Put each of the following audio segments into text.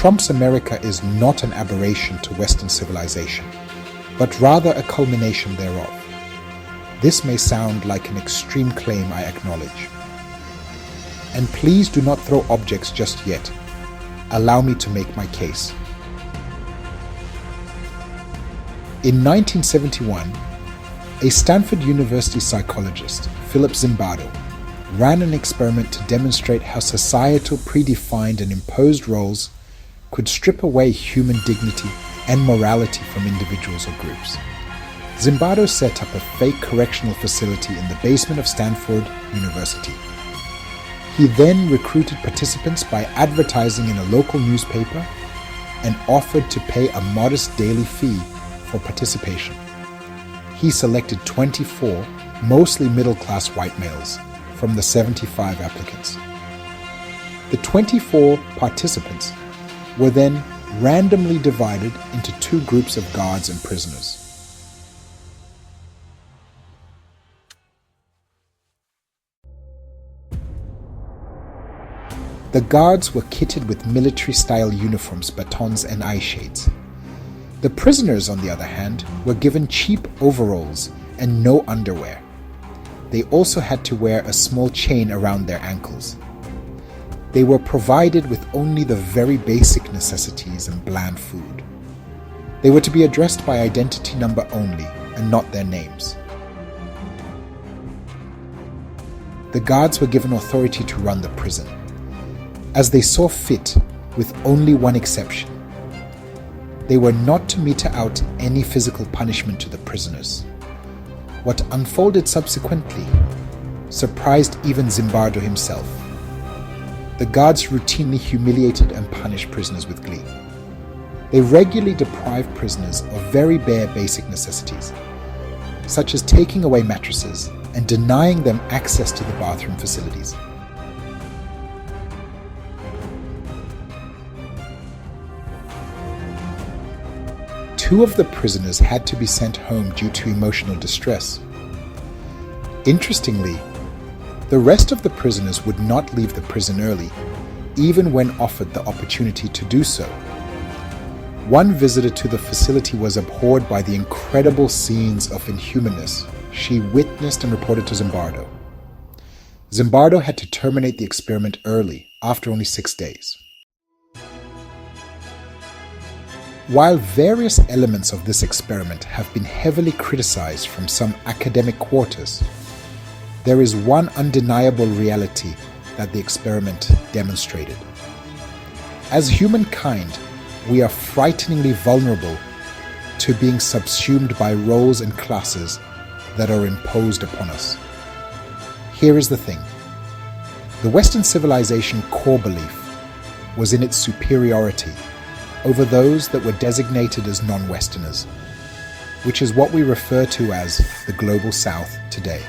Trump's America is not an aberration to Western civilization, but rather a culmination thereof. This may sound like an extreme claim, I acknowledge. And please do not throw objects just yet. Allow me to make my case. In 1971, a Stanford University psychologist, Philip Zimbardo, ran an experiment to demonstrate how societal predefined and imposed roles could strip away human dignity and morality from individuals or groups. Zimbardo set up a fake correctional facility in the basement of Stanford University. He then recruited participants by advertising in a local newspaper and offered to pay a modest daily fee for participation. He selected 24, mostly middle-class white males, from the 75 applicants. The 24 participants were then randomly divided into two groups of guards and prisoners. The guards were kitted with military-style uniforms, batons, and eye shades. The prisoners, on the other hand, were given cheap overalls and no underwear. They also had to wear a small chain around their ankles. They were provided with only the very basic necessities and bland food. They were to be addressed by identity number only and not their names. The guards were given authority to run the prison, as they saw fit, with only one exception. They were not to mete out any physical punishment to the prisoners. What unfolded subsequently surprised even Zimbardo himself. The guards routinely humiliated and punished prisoners with glee. They regularly deprived prisoners of very bare basic necessities, such as taking away mattresses and denying them access to the bathroom facilities. Two of the prisoners had to be sent home due to emotional distress. Interestingly, the rest of the prisoners would not leave the prison early, even when offered the opportunity to do so. One visitor to the facility was abhorred by the incredible scenes of inhumanness she witnessed and reported to Zimbardo. Zimbardo had to terminate the experiment early, after only 6 days. While various elements of this experiment have been heavily criticized from some academic quarters, there is one undeniable reality that the experiment demonstrated. As humankind, we are frighteningly vulnerable to being subsumed by roles and classes that are imposed upon us. Here is the thing. The Western civilization core belief was in its superiority over those that were designated as non-Westerners, which is what we refer to as the Global South today.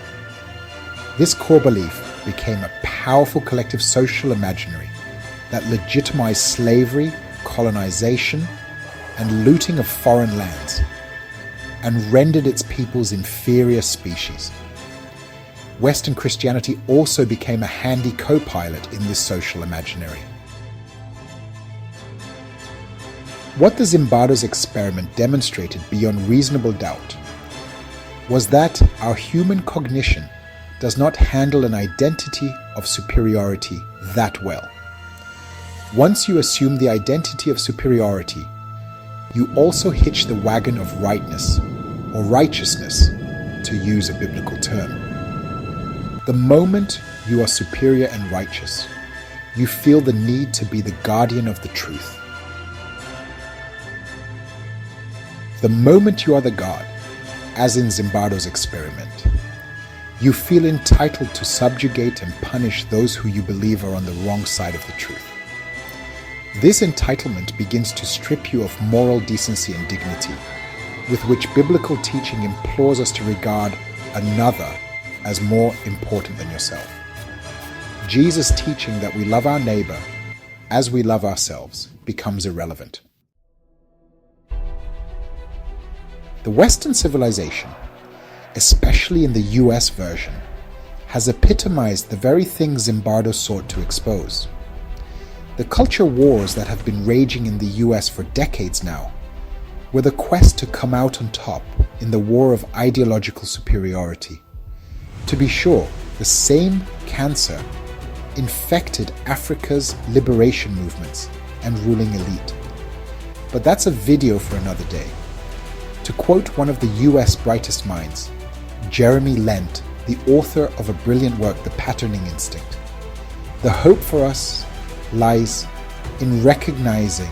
This core belief became a powerful collective social imaginary that legitimized slavery, colonization, and looting of foreign lands, and rendered its peoples inferior species. Western Christianity also became a handy co-pilot in this social imaginary. What the Zimbardo's experiment demonstrated beyond reasonable doubt was that our human cognition does not handle an identity of superiority that well. Once you assume the identity of superiority, you also hitch the wagon of rightness, or righteousness, to use a biblical term. The moment you are superior and righteous, you feel the need to be the guardian of the truth. The moment you are the God, as in Zimbardo's experiment, you feel entitled to subjugate and punish those who you believe are on the wrong side of the truth. This entitlement begins to strip you of moral decency and dignity, with which biblical teaching implores us to regard another as more important than yourself. Jesus' teaching that we love our neighbor as we love ourselves becomes irrelevant. The Western civilization, especially in the US version, has epitomized the very thing Zimbardo sought to expose. The culture wars that have been raging in the US for decades now were the quest to come out on top in the war of ideological superiority. To be sure, the same cancer infected Africa's liberation movements and ruling elite. But that's a video for another day. To quote one of the US brightest minds, Jeremy Lent, the author of a brilliant work, The Patterning Instinct, the hope for us lies in recognizing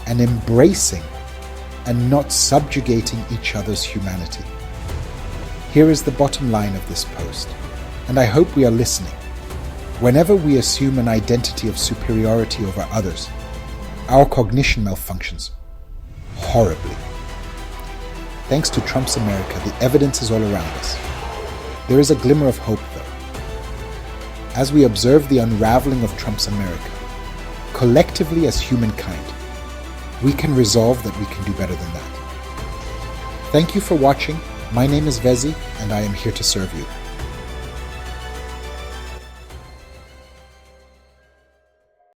and embracing and not subjugating each other's humanity. Here is the bottom line of this post, and I hope we are listening. Whenever we assume an identity of superiority over others, our cognition malfunctions horribly. Thanks to Trump's America, the evidence is all around us. There is a glimmer of hope, though. As we observe the unraveling of Trump's America, collectively as humankind, we can resolve that we can do better than that. Thank you for watching. My name is Vezi, and I am here to serve you.